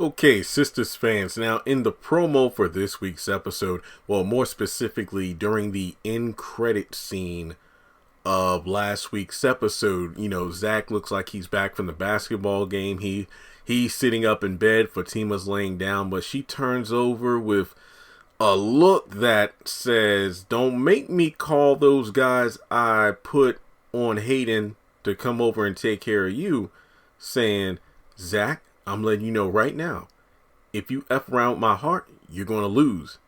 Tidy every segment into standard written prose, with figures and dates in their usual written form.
Okay, Sistas fans, now in the promo for this week's episode, well, more specifically during the end credit scene of last week's episode, Zach looks like he's back from the basketball game. He's sitting up in bed, Fatima's laying down, but she turns over with a look that says, "Don't make me call those guys I put on Hayden to come over and take care of you," saying, "Zach, I'm letting you know right now, if you F around my heart, you're going to lose."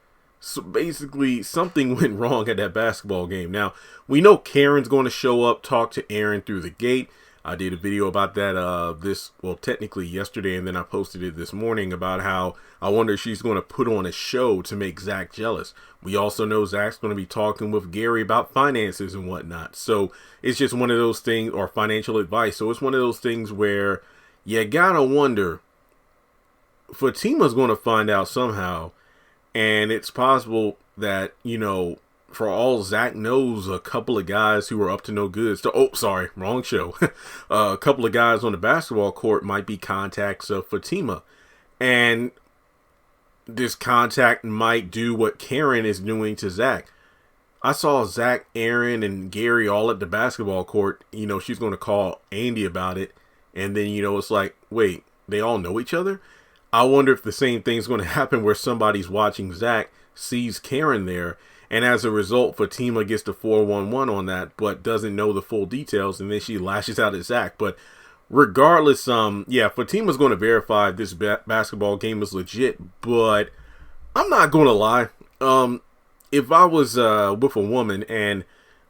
So basically, something went wrong at that basketball game. Now, we know Karen's going to show up, talk to Aaron through the gate. I did a video about that technically yesterday, and then I posted it this morning about how I wonder if she's going to put on a show to make Zach jealous. We also know Zach's going to be talking with Gary about finances and whatnot. So it's just one of those things, or financial advice. So it's one of those things where you gotta wonder, Fatima's going to find out somehow, and it's possible that, for all Zach knows, a couple of guys who are up to no good. Wrong show. A couple of guys on the basketball court might be contacts of Fatima. And this contact might do what Karen is doing to Zach. I saw Zach, Aaron, and Gary all at the basketball court. She's going to call Andy about it. And then, it's like, wait, they all know each other? I wonder if the same thing's going to happen where somebody's watching Zach, sees Karen there, and as a result, Fatima gets the 411 on that, but doesn't know the full details, and then she lashes out at Zach. But regardless, Fatima's going to verify this basketball game is legit, but I'm not going to lie. If I was with a woman and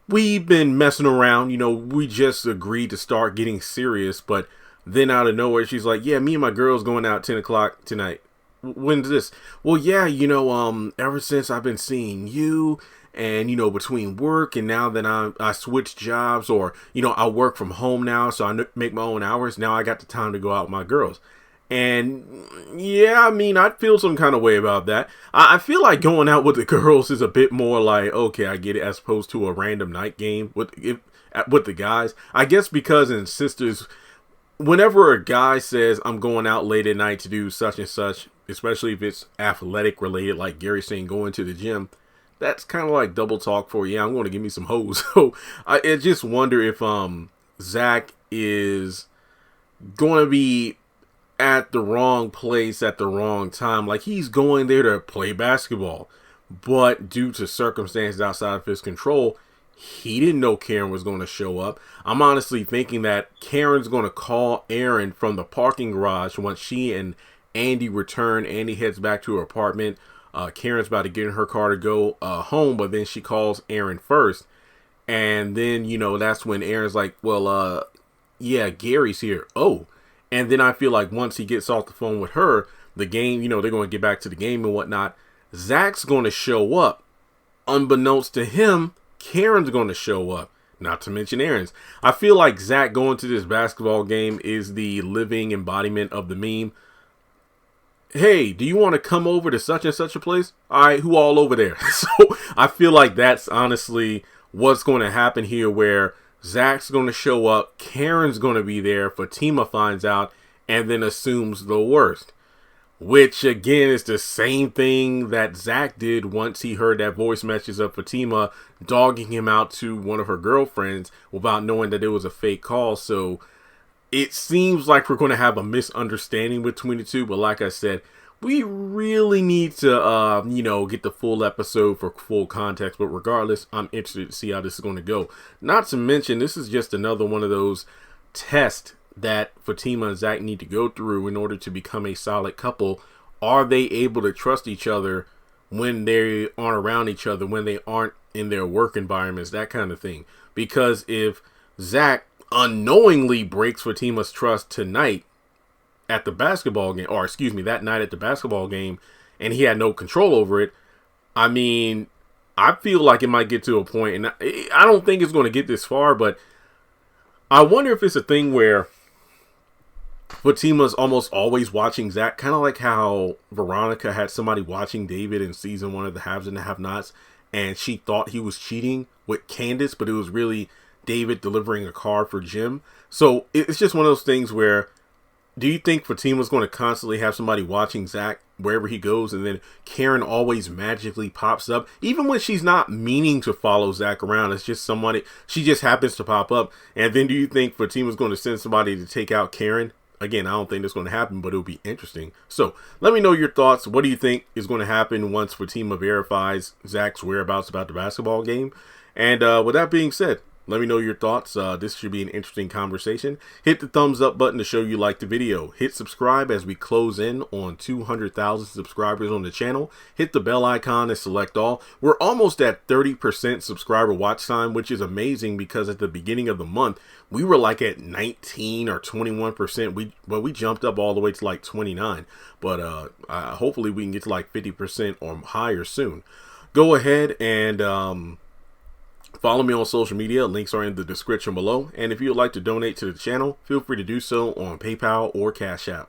we've been messing around, we just agreed to start getting serious, but then out of nowhere, she's like, "Yeah, me and my girl's going out 10 o'clock tonight." When's this? Well, yeah, ever since I've been seeing you and, between work and now that I switched jobs, or, I work from home now, so I make my own hours. Now I got the time to go out with my girls. And yeah, I'd feel some kind of way about that. I feel like going out with the girls is a bit more like, okay, I get it, as opposed to a random night game with the guys. I guess because in Sisters, whenever a guy says, "I'm going out late at night to do such and such," especially if it's athletic related, like Gary saying going to the gym, that's kind of like double talk for, yeah, I'm going to give me some hoes. So I just wonder if Zach is going to be at the wrong place at the wrong time. Like, he's going there to play basketball, but due to circumstances outside of his control, he didn't know Karen was going to show up. I'm honestly thinking that Karen's going to call Aaron from the parking garage once she and Andy return. Andy heads back to her apartment. Karen's about to get in her car to go home, but then she calls Aaron first. And then, that's when Aaron's like, "Well, yeah, Gary's here." Oh. And then I feel like once he gets off the phone with her, the game, they're going to get back to the game and whatnot. Zach's going to show up. Unbeknownst to him, Karen's going to show up. Not to mention Aaron's. I feel like Zach going to this basketball game is the living embodiment of the meme. "Hey, do you want to come over to such and such a place? All right, who all over there?" So I feel like that's honestly what's going to happen here, where Zach's going to show up, Karen's going to be there, Fatima finds out, and then assumes the worst. Which, again, is the same thing that Zach did once he heard that voice message of Fatima dogging him out to one of her girlfriends without knowing that it was a fake call. So it seems like we're going to have a misunderstanding between the two. But like I said, we really need to, get the full episode for full context. But regardless, I'm interested to see how this is going to go. Not to mention, this is just another one of those tests that Fatima and Zach need to go through in order to become a solid couple. Are they able to trust each other when they aren't around each other, when they aren't in their work environments, that kind of thing? Because if Zach unknowingly breaks Fatima's trust tonight at the basketball game, or that night at the basketball game, and he had no control over it, I feel like it might get to a point, and I don't think it's going to get this far, but I wonder if it's a thing where Fatima's almost always watching Zach, kind of like how Veronica had somebody watching David in season 1 of The Haves and the Have-Nots, and she thought he was cheating with Candace, but it was really David delivering a card for Jim. So it's just one of those things where Do you think Fatima's going to constantly have somebody watching Zach wherever he goes, and then Karen always magically pops up, even when she's not meaning to follow Zach around? It's just somebody, she just happens to pop up. And then do you think Fatima's going to send somebody to take out Karen? Again, I don't think that's going to happen, but it'll be interesting. So let me know your thoughts. What do you think is going to happen once Fatima verifies Zach's whereabouts about the basketball game? And with that being said, let me know your thoughts. This should be an interesting conversation. Hit the thumbs up button to show you like the video. Hit subscribe as we close in on 200,000 subscribers on the channel. Hit the bell icon and select all. We're almost at 30% subscriber watch time, which is amazing because at the beginning of the month, we were like at 19 or 21%. We jumped up all the way to like 29. But hopefully we can get to like 50% or higher soon. Go ahead and follow me on social media. Links are in the description below. And if you would like to donate to the channel, feel free to do so on PayPal or Cash App.